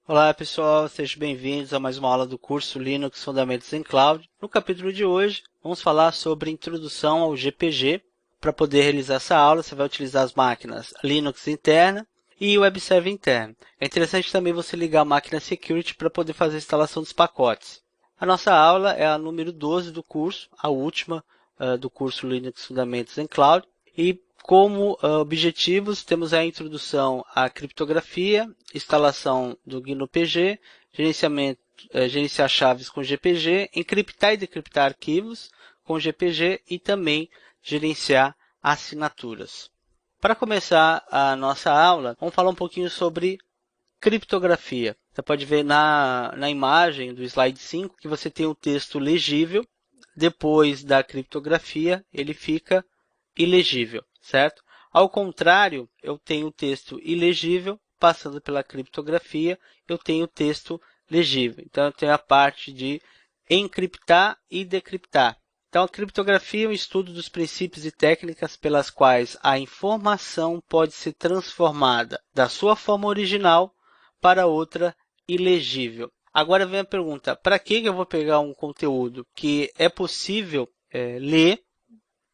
Olá pessoal, sejam bem-vindos a mais uma aula do curso Linux Fundamentos em Cloud. No capítulo de hoje, vamos falar sobre introdução ao GPG. Para poder realizar essa aula, você vai utilizar as máquinas Linux interna e Web Server interno. É interessante também você ligar a máquina Security para poder fazer a instalação dos pacotes. A nossa aula é a número 12 do curso, a última do curso Linux Fundamentos em Cloud. E como objetivos, temos a introdução à criptografia, instalação do GNU-PG, gerenciar chaves com GPG, encriptar e decriptar arquivos com GPG e também gerenciar assinaturas. Para começar a nossa aula, vamos falar um pouquinho sobre criptografia. Você pode ver na imagem do slide 5 que você tem o texto legível. Depois da criptografia, ele fica ilegível, certo? Ao contrário, eu tenho o texto ilegível, passando pela criptografia, eu tenho o texto legível. Então, eu tenho a parte de encriptar e decriptar. Então, a criptografia é o estudo dos princípios e técnicas pelas quais a informação pode ser transformada da sua forma original para outra ilegível. Agora vem a pergunta, para que eu vou pegar um conteúdo que é possível ler,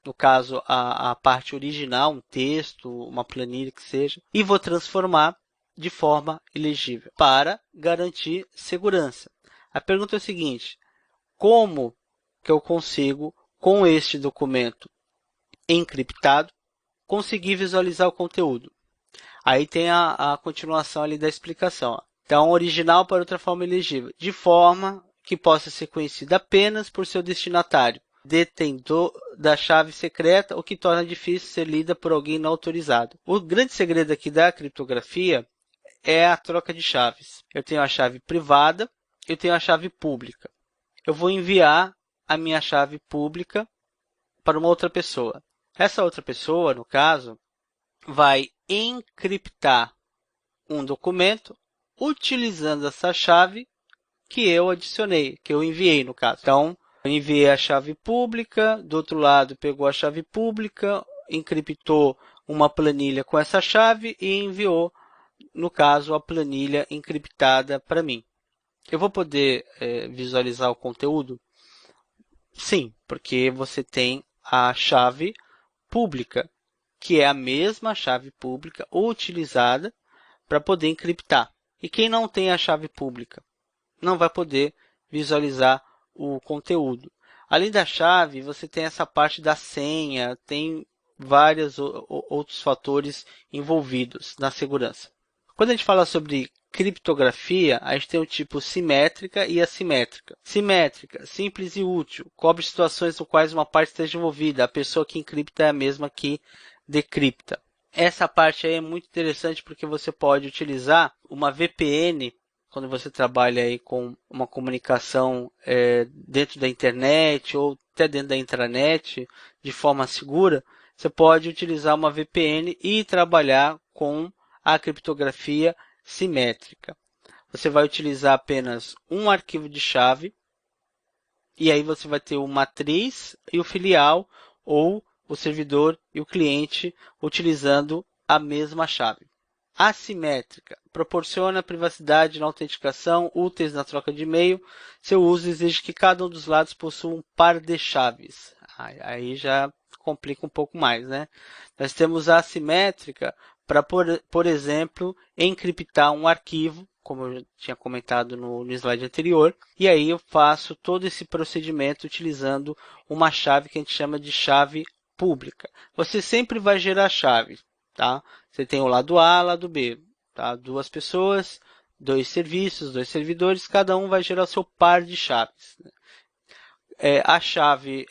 no caso a parte original, um texto, uma planilha que seja, e vou transformar de forma ilegível para garantir segurança. A pergunta é a seguinte, como que eu consigo, com este documento encriptado, conseguir visualizar o conteúdo? Aí tem a continuação ali da explicação. Então, original para outra forma ilegível, de forma que possa ser conhecida apenas por seu destinatário, detentor da chave secreta, o que torna difícil ser lida por alguém não autorizado. O grande segredo aqui da criptografia é a troca de chaves. Eu tenho a chave privada, eu tenho a chave pública. Eu vou enviar a minha chave pública para uma outra pessoa. Essa outra pessoa, no caso, vai encriptar um documento utilizando essa chave que eu adicionei, que eu enviei no caso. Então, eu enviei a chave pública, do outro lado pegou a chave pública, encriptou uma planilha com essa chave e enviou, no caso, a planilha encriptada para mim. Eu vou poder visualizar o conteúdo? Sim, porque você tem a chave pública, que é a mesma chave pública utilizada para poder encriptar. E quem não tem a chave pública não vai poder visualizar o conteúdo. Além da chave, você tem essa parte da senha, tem vários outros fatores envolvidos na segurança. Quando a gente fala sobre criptografia, a gente tem o tipo simétrica e assimétrica. Simétrica, simples e útil, cobre situações no quais uma parte esteja envolvida, a pessoa que encripta é a mesma que decripta. Essa parte aí é muito interessante porque você pode utilizar uma VPN quando você trabalha aí com uma comunicação dentro da internet ou até dentro da intranet de forma segura. Você pode utilizar uma VPN e trabalhar com a criptografia simétrica. Você vai utilizar apenas um arquivo de chave e aí você vai ter o matriz e o filial ou o servidor e o cliente utilizando a mesma chave. Assimétrica. Proporciona privacidade na autenticação, úteis na troca de e-mail. Seu uso exige que cada um dos lados possua um par de chaves. Aí já complica um pouco mais, né? Nós temos a assimétrica para, por exemplo, encriptar um arquivo, como eu tinha comentado no slide anterior, e aí eu faço todo esse procedimento utilizando uma chave que a gente chama de chave pública. Você sempre vai gerar chave, tá? Você tem o lado A, lado B, tá? Duas pessoas, dois serviços, dois servidores, cada um vai gerar o seu par de chaves. A chave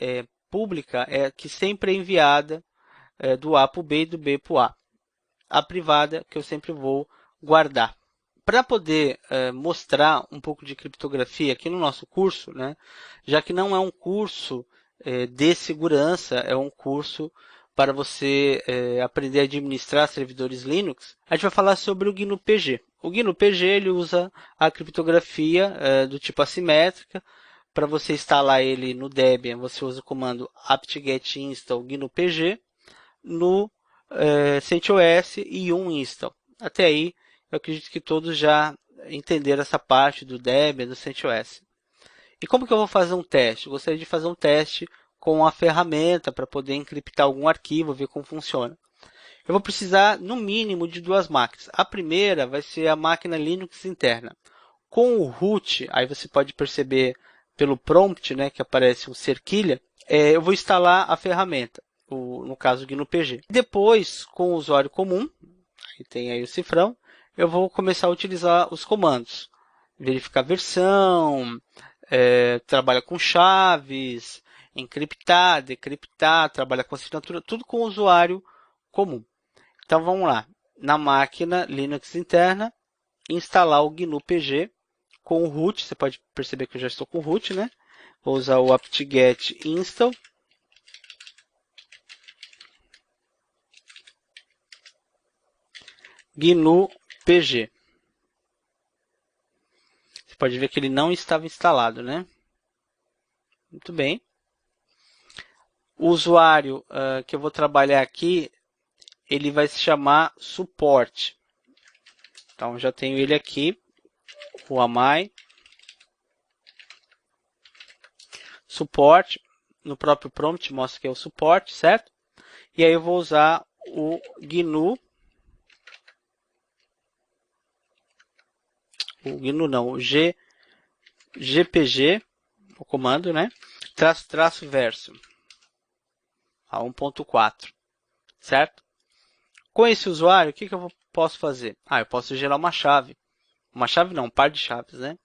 pública é que sempre é enviada do A para o B e do B para o A. A privada que eu sempre vou guardar. Para poder mostrar um pouco de criptografia aqui no nosso curso, né, já que não é um curso de segurança, é um curso para você aprender a administrar servidores Linux, a gente vai falar sobre o GNU-PG. O GNU-PG ele usa a criptografia do tipo assimétrica. Para você instalar ele no Debian, você usa o comando apt-get install GNU-PG. No CentOS e install. Até aí, eu acredito que todos já entender essa parte do Debian, do CentOS. E como que eu vou fazer um teste? Eu gostaria de fazer um teste com a ferramenta para poder encriptar algum arquivo, ver como funciona. Eu vou precisar, no mínimo, de duas máquinas. A primeira vai ser a máquina Linux interna. Com o root, aí você pode perceber pelo prompt, né, que aparece um cerquilha, eu vou instalar a ferramenta, no caso o GNU-PG. Depois, com o usuário comum, que tem aí o cifrão, eu vou começar a utilizar os comandos. Verificar versão, trabalha com chaves, encriptar, decriptar, trabalha com assinatura, tudo com o usuário comum. Então vamos lá, na máquina Linux interna, instalar o GNU-PG com o root, você pode perceber que eu já estou com o root, né? Vou usar o apt-get install. GNU-PG. Você pode ver que ele não estava instalado, né? Muito bem. O usuário que eu vou trabalhar aqui, ele vai se chamar suporte. Então, já tenho ele aqui, o AMI. Suporte, no próprio prompt mostra que é o suporte, certo? E aí eu vou usar o GNU. O GNU não, o GPG, o comando, né? -- verso a 1.4, certo? Com esse usuário, o que eu posso fazer? Eu posso gerar uma chave não, um par de chaves, né?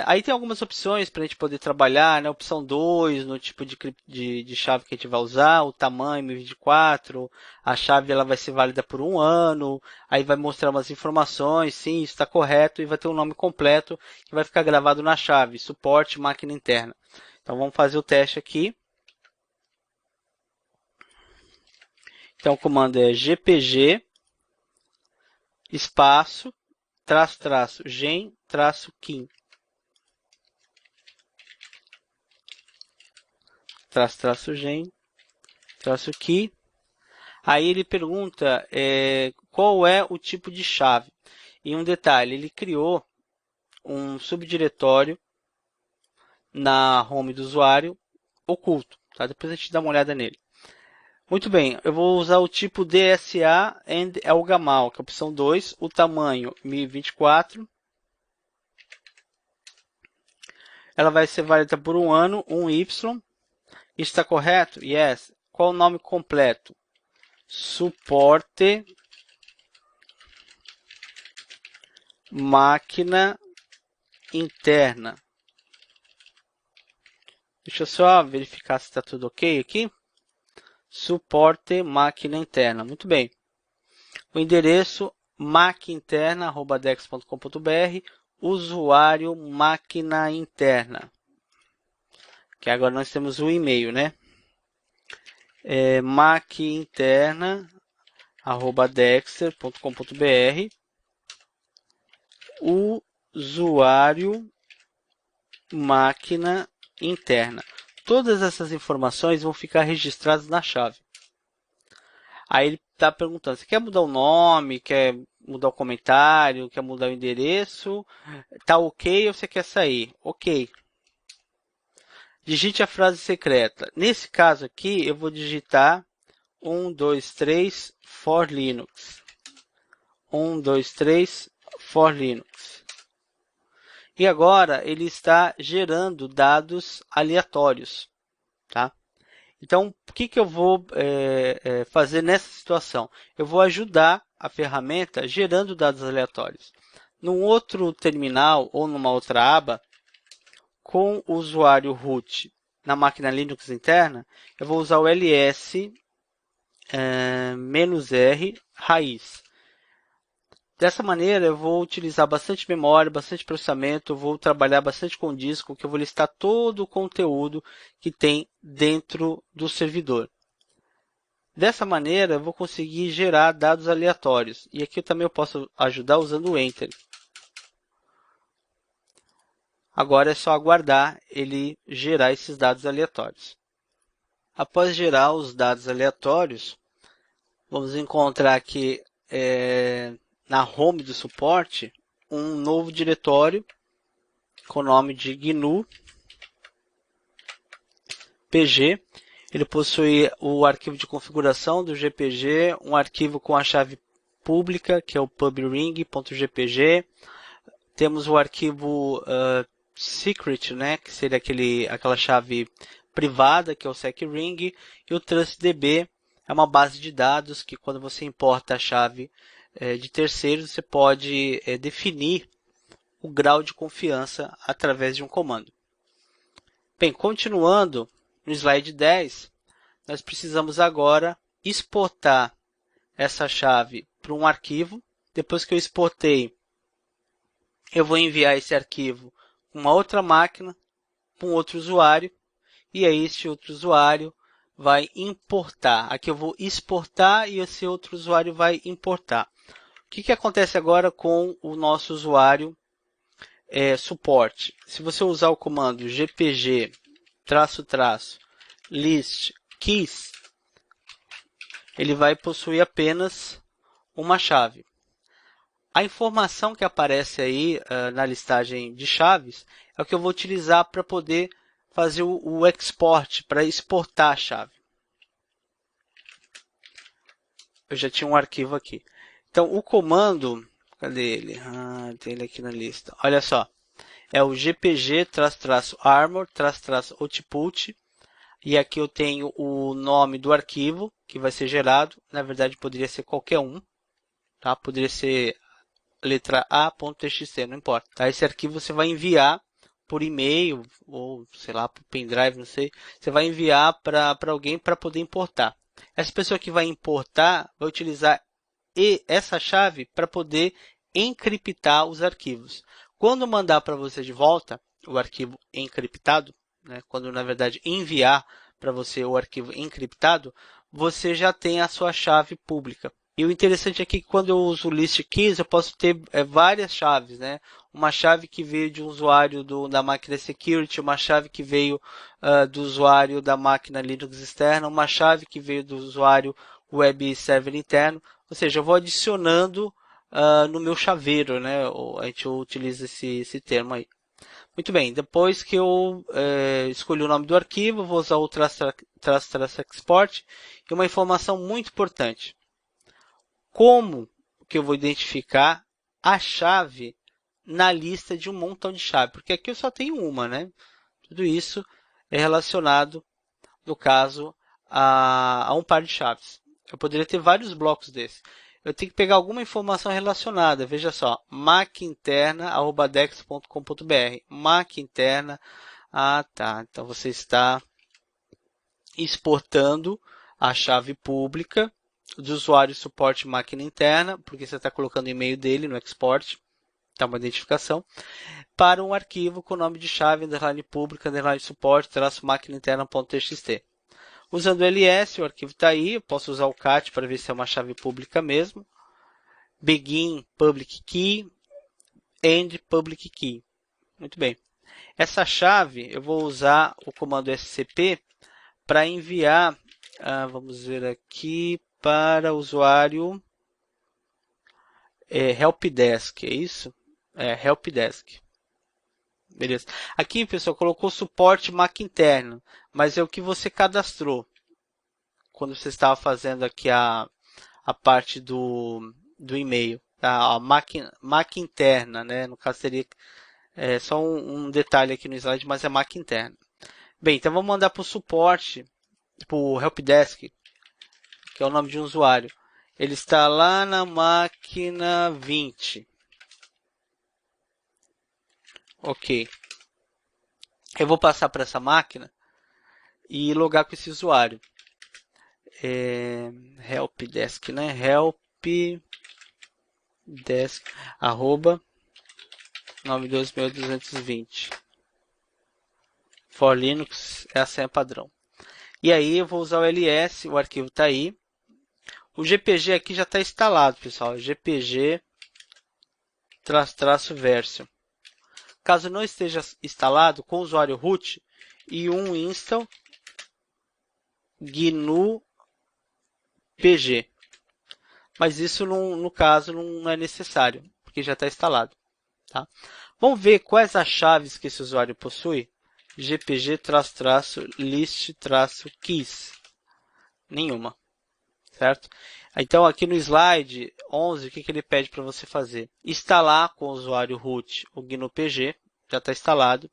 Aí tem algumas opções para a gente poder trabalhar, né? Opção 2, no tipo de chave que a gente vai usar, o tamanho 1024, a chave ela vai ser válida por 1 ano, aí vai mostrar umas informações, sim, isso está correto, e vai ter um nome completo que vai ficar gravado na chave, suporte máquina interna. Então vamos fazer o teste aqui. Então o comando é gpg espaço -- gen -kim -- gen -key. Aí ele pergunta qual é o tipo de chave. E um detalhe, ele criou um subdiretório na home do usuário oculto. Tá? Depois a gente dá uma olhada nele. Muito bem, eu vou usar o tipo DSA and Elgamal, que é a opção 2, o tamanho 1024. Ela vai ser válida por 1 ano, 1Y. Está correto? Yes. Qual o nome completo? Suporte máquina interna. Deixa eu só verificar se está tudo ok aqui. Suporte máquina interna. Muito bem. O endereço macinterna@dex.com.br, usuário máquina interna. Que agora nós temos o e-mail, né? macinterna@dexter.com.br, usuário máquina interna. Todas essas informações vão ficar registradas na chave. Aí ele está perguntando, você quer mudar o nome, quer mudar o comentário, quer mudar o endereço? Tá ok ou você quer sair? Ok. Digite a frase secreta. Nesse caso aqui, eu vou digitar 123 for Linux. 123 for Linux. E agora ele está gerando dados aleatórios, tá? Então, o que eu vou fazer nessa situação? Eu vou ajudar a ferramenta gerando dados aleatórios. Num outro terminal ou numa outra aba, com o usuário root na máquina Linux interna, eu vou usar o ls -r raiz. Dessa maneira, eu vou utilizar bastante memória, bastante processamento, eu vou trabalhar bastante com o disco, que eu vou listar todo o conteúdo que tem dentro do servidor. Dessa maneira, eu vou conseguir gerar dados aleatórios. E aqui eu posso ajudar usando o Enter. Agora é só aguardar ele gerar esses dados aleatórios. Após gerar os dados aleatórios, vamos encontrar aqui na home do suporte um novo diretório com o nome de GNU PG. Ele possui o arquivo de configuração do GPG, um arquivo com a chave pública, que é o pubring.gpg. Temos o arquivo secret, né, que seria aquela chave privada, que é o secring, e o trustdb é uma base de dados que, quando você importa a chave de terceiros, você pode definir o grau de confiança através de um comando. Bem, continuando no slide 10, nós precisamos agora exportar essa chave para um arquivo. Depois que eu exportei, eu vou enviar esse arquivo para uma outra máquina, para um outro usuário, e aí este outro usuário vai importar. Aqui eu vou exportar e esse outro usuário vai importar. O que acontece agora com o nosso usuário suporte? Se você usar o comando gpg list keys, ele vai possuir apenas uma chave. A informação que aparece aí na listagem de chaves é o que eu vou utilizar para poder fazer o export, para exportar a chave. Eu já tinha um arquivo aqui. Então, o comando, cadê ele? Tem ele aqui na lista. Olha só, é o gpg-armor-output, e aqui eu tenho o nome do arquivo que vai ser gerado. Na verdade, poderia ser qualquer um, tá? Poderia ser letra a.txt, não importa. Tá? Esse arquivo você vai enviar por e-mail ou, sei lá, por pendrive, não sei. Você vai enviar para alguém para poder importar. Essa pessoa que vai importar vai utilizar essa chave para poder encriptar os arquivos. Quando mandar para você de volta o arquivo encriptado, né, quando na verdade enviar para você o arquivo encriptado, você já tem a sua chave pública. E o interessante aqui é que, quando eu uso o list keys, eu posso ter várias chaves, né? Uma chave que veio de um usuário da máquina security, uma chave que veio do usuário da máquina Linux externa, uma chave que veio do usuário web server interno. Ou seja, eu vou adicionando no meu chaveiro, né? A gente utiliza esse termo aí. Muito bem, depois que eu escolhi o nome do arquivo, vou usar o --export. E uma informação muito importante: como que eu vou identificar a chave na lista de um montão de chaves? Porque aqui eu só tenho uma, né? Tudo isso é relacionado, no caso, a um par de chaves. Eu poderia ter vários blocos desses. Eu tenho que pegar alguma informação relacionada. Veja só, macinterna@dex.com.br. Macinterna. Ah, tá. Então você está exportando a chave pública do usuário suporte máquina interna, porque você está colocando o e-mail dele no export, tá, uma identificação, para um arquivo com o nome de chave _pública _suporte máquina interna.txt. Usando o ls, o arquivo está aí. Eu posso usar o cat para ver se é uma chave pública mesmo. Begin public key, end public key. Muito bem. Essa chave eu vou usar o comando scp para enviar, vamos ver aqui, para o usuário helpdesk, é isso? Helpdesk. Beleza. Aqui, pessoal, colocou suporte Mac interno, mas é o que você cadastrou quando você estava fazendo aqui a parte do e-mail. Tá? A Mac interna, né? No caso seria só um detalhe aqui no slide, mas é Mac interna. Bem, então vamos mandar para o suporte, para o helpdesk, que é o nome de um usuário. Ele está lá na máquina 20. Ok. Eu vou passar para essa máquina e logar com esse usuário. Helpdesk, né? Helpdesk, arroba 92.220. For Linux é a senha padrão. E aí eu vou usar o ls, o arquivo está aí. O GPG aqui já está instalado, pessoal. GPG-version. Caso não esteja instalado, com o usuário root e um install GNU PG. Mas isso, no caso, não é necessário, porque já está instalado. tá? Vamos ver quais as chaves que esse usuário possui? gpg-list-keys. Nenhuma, certo? Então, aqui no slide 11, o que ele pede para você fazer? Instalar com o usuário root o GNU-PG, já está instalado.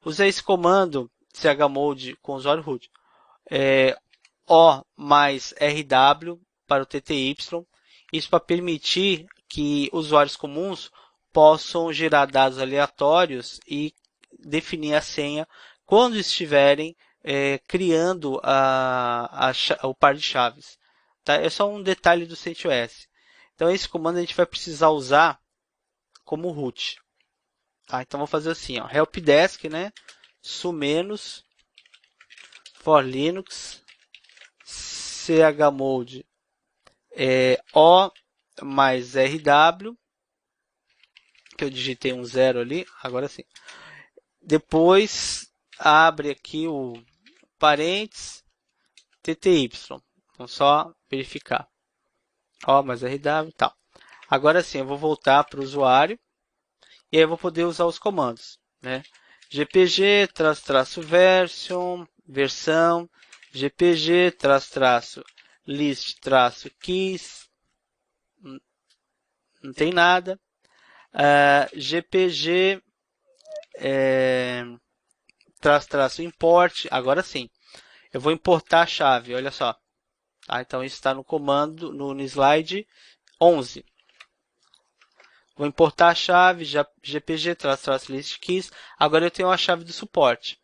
Usar esse comando chmod com o usuário root. O mais RW para o TTY. Isso para permitir que usuários comuns possam gerar dados aleatórios e definir a senha quando estiverem criando o par de chaves. Tá? É só um detalhe do CentOS. Então, esse comando a gente vai precisar usar como root. Tá? Então, vou fazer assim, ó, helpdesk, né? su- for Linux chmod O mais RW, que eu digitei um 0 ali, agora sim. Depois abre aqui o parênteses TTY. Vamos só verificar. O mais RW e tal. Agora sim, eu vou voltar para o usuário e aí eu vou poder usar os comandos, né? gpg --version, versão, gpg list-keys, não tem nada. gpg import, agora sim. Eu vou importar a chave, olha só. Tá? Então isso está no comando, no slide 11. Vou importar a chave, gpg --list-keys. Agora eu tenho a chave do suporte.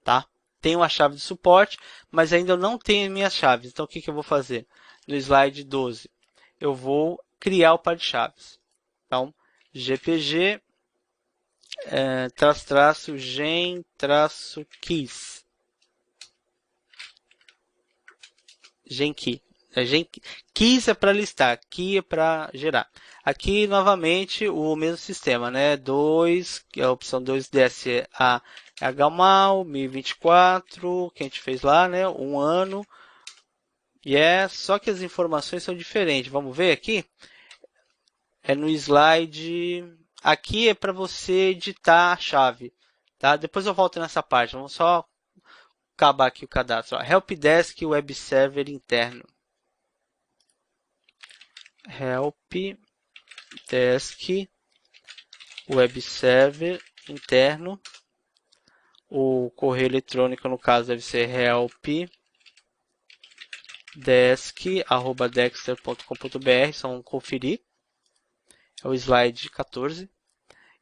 Tá? Tenho a chave de suporte, mas ainda não tenho minhas chaves. Então o que eu vou fazer? No slide 12, eu vou criar o par de chaves. Então, gpg gen-keys. Genkey. Keys é para listar, key é para gerar. Aqui, novamente, o mesmo sistema, né? 2, a opção 2 desce a HMAL, 1024, que a gente fez lá, né? Um ano. E só que as informações são diferentes. Vamos ver aqui? É no slide... Aqui é para você editar a chave. Tá? Depois eu volto nessa parte. Vamos só acabar aqui o cadastro. Ó. Helpdesk Web Server interno. Helpdesk Web Server interno. O correio eletrônico, no caso, deve ser helpdesk@dexter.com.br. Só vamos conferir. É o slide 14.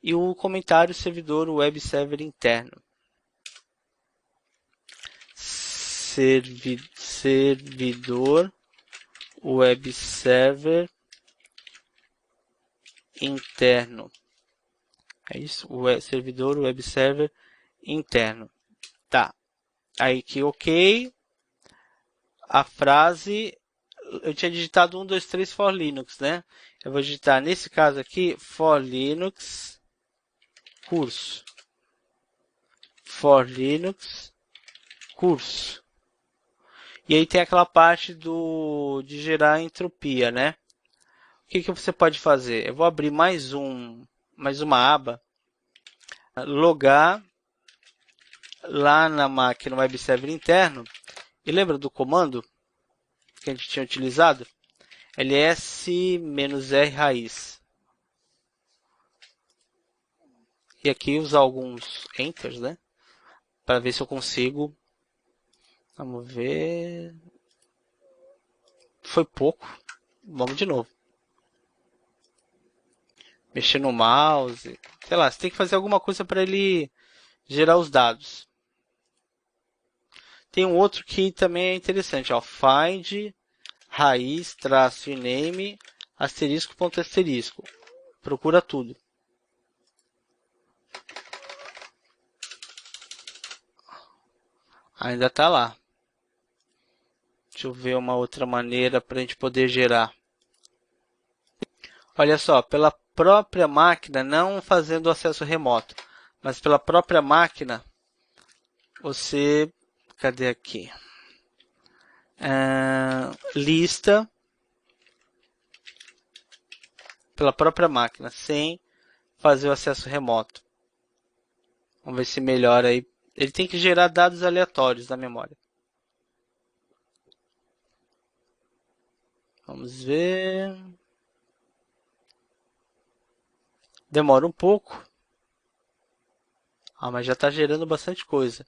E o comentário servidor web server interno. Servidor web server interno. É isso? Servidor web server interno. Tá. Aí que ok. A frase, eu tinha digitado 1, 2, 3 for Linux, né? Eu vou digitar nesse caso aqui for Linux curso. For Linux curso. E aí tem aquela parte de gerar entropia, né? O que você pode fazer? Eu vou abrir mais uma aba, logar lá na máquina web server interno. E lembra do comando que a gente tinha utilizado? ls-r raiz. E aqui usar alguns enters, né? Para ver se eu consigo. Vamos ver. Foi pouco. Vamos de novo. Mexer no mouse. Sei lá, você tem que fazer alguma coisa para ele gerar os dados. Tem um outro que também é interessante, ó. Find raiz -name asterisco asterisco. Procura tudo. Ainda está lá. Deixa eu ver uma outra maneira para a gente poder gerar. Olha só, pela própria máquina, não fazendo acesso remoto, mas pela própria máquina, você... Cadê aqui? Lista pela própria máquina, sem fazer o acesso remoto. Vamos ver se melhora aí. Ele tem que gerar dados aleatórios na memória. Vamos ver. Demora um pouco. Ah, mas já está gerando bastante coisa.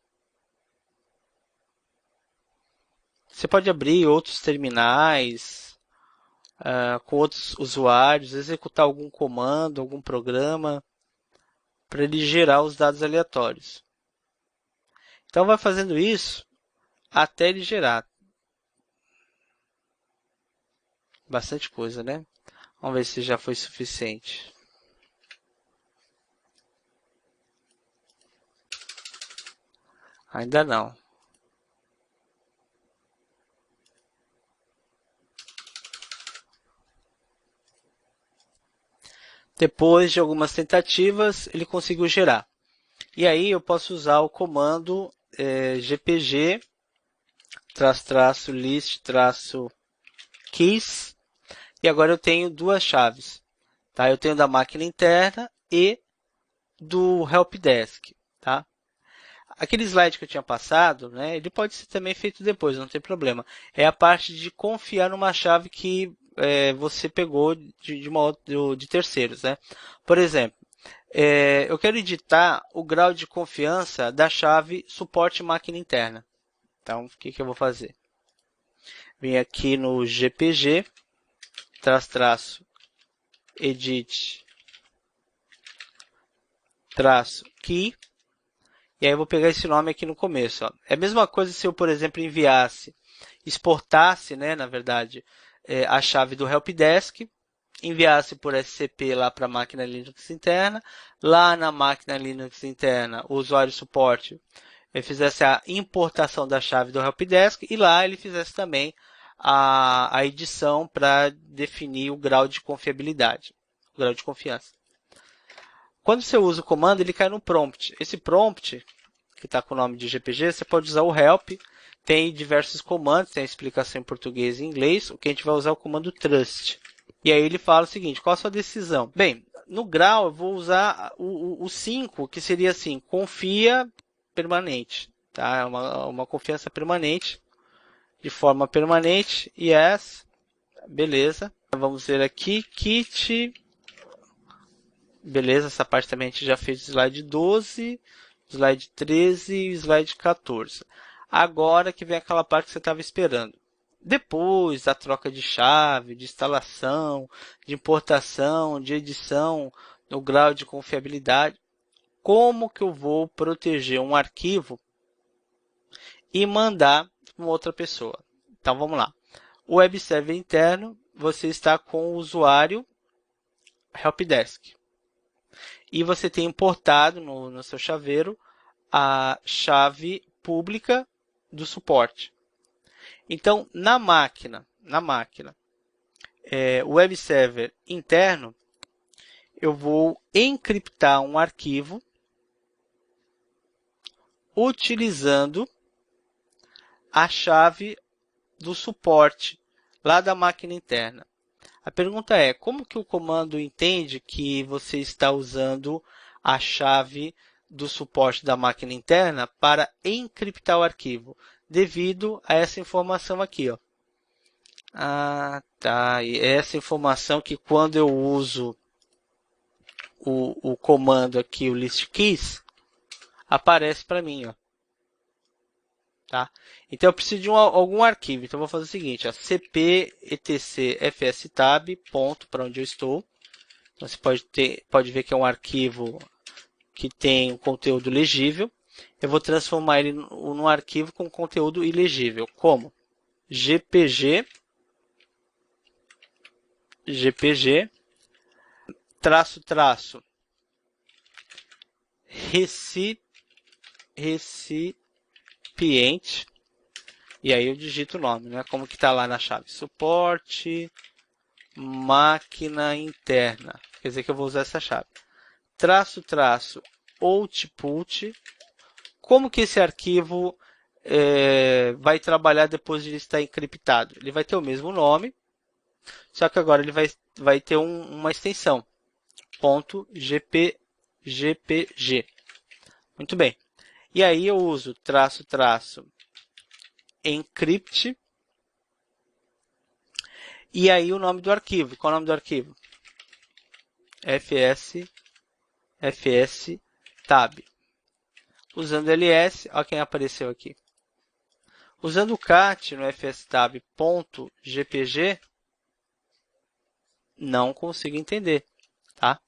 Você pode abrir outros terminais com outros usuários, executar algum comando, algum programa para ele gerar os dados aleatórios. Então vai fazendo isso até ele gerar. Bastante coisa, né? Vamos ver se já foi suficiente. Ainda não. Depois de algumas tentativas, ele conseguiu gerar. E aí eu posso usar o comando gpg --list -keys. E agora eu tenho duas chaves. Tá? Eu tenho da máquina interna e do helpdesk. Tá? Aquele slide que eu tinha passado, né, ele pode ser também feito depois, não tem problema. É a parte de confiar numa chave que você pegou de terceiros. Né? Por exemplo, eu quero editar o grau de confiança da chave suporte máquina interna. Então, o que eu vou fazer? Vim aqui no gpg -edit -key. E aí eu vou pegar esse nome aqui no começo. Ó. É a mesma coisa se eu, por exemplo, exportasse, né, na verdade, a chave do helpdesk, enviasse por SCP lá para a máquina Linux interna, lá na máquina Linux interna, o usuário suporte fizesse a importação da chave do helpdesk e lá ele fizesse também a edição para definir o grau de confiabilidade, o grau de confiança. Quando você usa o comando, ele cai no prompt. Esse prompt, que está com o nome de GPG, você pode usar o help. Tem diversos comandos, tem a explicação em português e inglês. O que a gente vai usar é o comando trust. E aí ele fala o seguinte, qual a sua decisão? Bem, no grau eu vou usar o 5, que seria assim, confia permanente. Tá? É uma confiança permanente, de forma permanente. Yes, beleza. Vamos ver aqui, kit. Beleza, essa parte também a gente já fez o slide 12, slide 13 e slide 14. Agora que vem aquela parte que você estava esperando. Depois da troca de chave, de instalação, de importação, de edição, no grau de confiabilidade, como que eu vou proteger um arquivo e mandar para outra pessoa? Então vamos lá. O web server interno, você está com o usuário helpdesk. E você tem importado no seu chaveiro a chave pública do suporte. Então, na máquina, o web server interno, eu vou encriptar um arquivo utilizando a chave do suporte lá da máquina interna. A pergunta é, como que o comando entende que você está usando a chave do suporte da máquina interna para encriptar o arquivo? Devido a essa informação aqui. Ó. Ah, tá. E essa informação que quando eu uso o comando aqui, o list keys, aparece para mim. Ó. Tá? Então eu preciso de algum arquivo. Então eu vou fazer o seguinte, ó, cp etc fstab, ponto, para onde eu estou. Então, você pode ver que é um arquivo que tem um conteúdo legível. Eu vou transformar ele num arquivo com conteúdo ilegível. Como? gpg recipiente, e aí eu digito o nome, né? Como que está lá na chave? Suporte máquina interna. Quer dizer que eu vou usar essa chave. Output. Como que esse arquivo vai trabalhar depois de ele estar encriptado? Ele vai ter o mesmo nome, só que agora ele vai ter uma extensão. .gpg. Muito bem. E aí eu uso traço, traço, encrypt. E aí o nome do arquivo. Qual é o nome do arquivo? fstab. Usando ls, olha quem apareceu aqui. Usando o cat no fstab.gpg, não consigo entender, tá?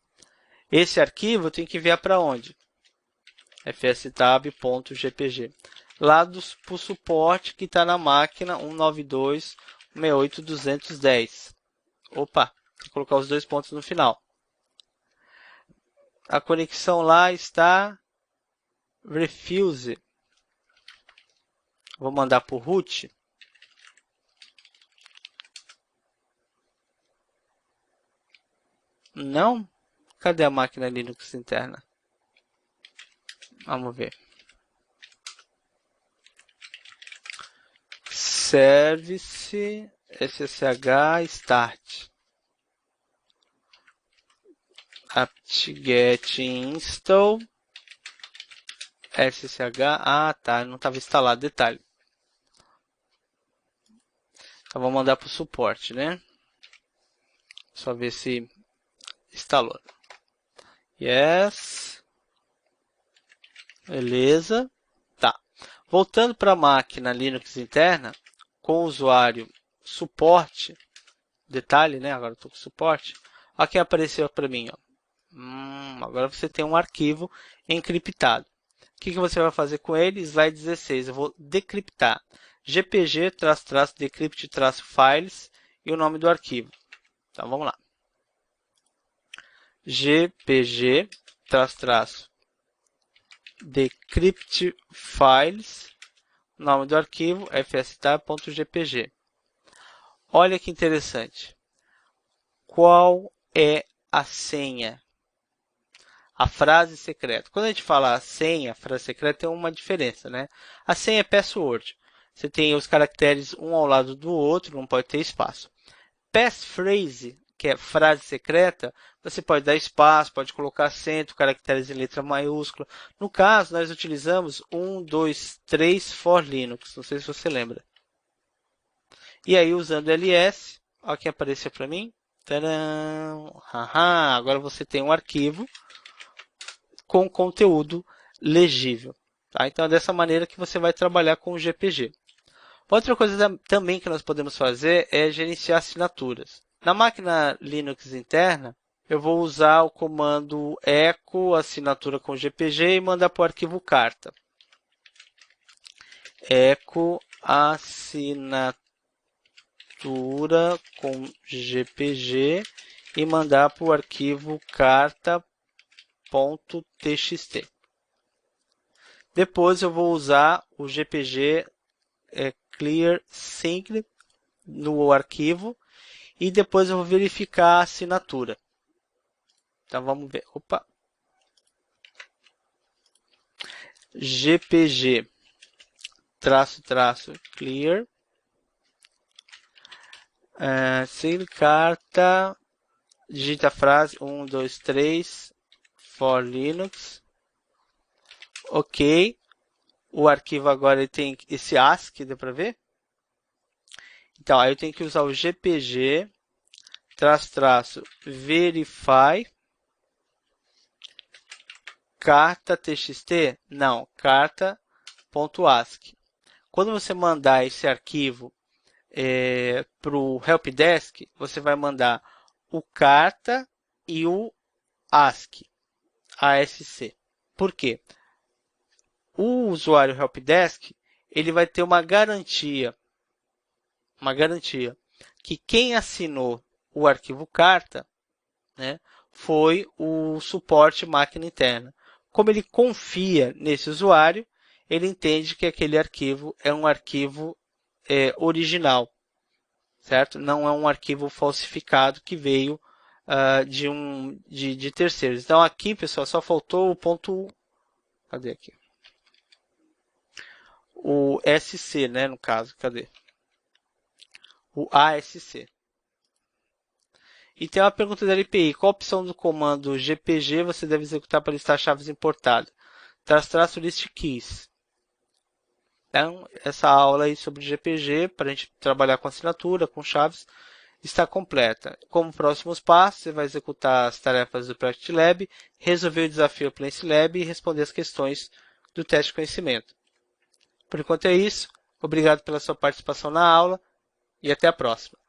Esse arquivo eu tenho que enviar para onde? fstab.gpg. Lá para o suporte que está na máquina 192.168.210. Opa, vou colocar os dois pontos no final. A conexão lá está refuse. Vou mandar para o root. Não? Cadê a máquina Linux interna? Vamos ver. Service ssh start apt-get install ssh. Ah, tá, não estava instalado, detalhe. Então vou mandar para o suporte, né? Só ver se instalou. Yes. Beleza. Tá. Voltando para a máquina Linux interna, com o usuário suporte, detalhe, né? Agora estou com suporte. Olha quem apareceu para mim, ó. Agora você tem um arquivo encriptado. O que você vai fazer com ele? Slide 16. Eu vou decriptar. gpg-decrypt-files e o nome do arquivo. Então vamos lá. gpg-decrypt files, nome do arquivo fstab.gpg. Olha que interessante. Qual é a senha? A frase secreta. Quando a gente fala senha, a frase secreta tem uma diferença, né? A senha é password. Você tem os caracteres um ao lado do outro, não pode ter espaço. Passphrase, que é frase secreta, você pode dar espaço, pode colocar acento, caracteres em letra maiúscula. No caso, nós utilizamos 1, 2, 3 for Linux. Não sei se você lembra. E aí, usando ls, olha quem apareceu para mim. Tadã! Agora você tem um arquivo com conteúdo legível. Tá? Então, é dessa maneira que você vai trabalhar com o GPG. Outra coisa também que nós podemos fazer é gerenciar assinaturas. Na máquina Linux interna, eu vou usar o comando echo assinatura com GPG e mandar para o arquivo carta. Echo assinatura com GPG e mandar para o arquivo carta.txt. Depois eu vou usar o GPG clear sync no arquivo e depois eu vou verificar a assinatura. Então vamos ver. Opa. GPG --clear sync carta, digita a frase 1, 2, 3 for Linux. Ok. O arquivo agora ele tem esse ASCII, deu para ver? Então, aí eu tenho que usar o GPG --verify carta.txt? Não, carta.ascii. Quando você mandar esse arquivo para o helpdesk, você vai mandar o carta e o ASCII. Por quê? O usuário helpdesk ele vai ter uma garantia que quem assinou o arquivo carta, né, foi o suporte máquina interna. Como ele confia nesse usuário, ele entende que aquele arquivo é um arquivo original, certo? Não é um arquivo falsificado que veio de terceiros. Então aqui, pessoal, só faltou o ponto. Cadê aqui? O SC, né, no caso, cadê? O ASC. E tem uma pergunta da LPI. Qual a opção do comando GPG você deve executar para listar chaves importadas? --list keys. Então, essa aula aí sobre GPG, para a gente trabalhar com assinatura, com chaves, está completa. Como próximos passos, você vai executar as tarefas do Practice Lab, resolver o desafio Place Lab e responder as questões do teste de conhecimento. Por enquanto é isso. Obrigado pela sua participação na aula e até a próxima.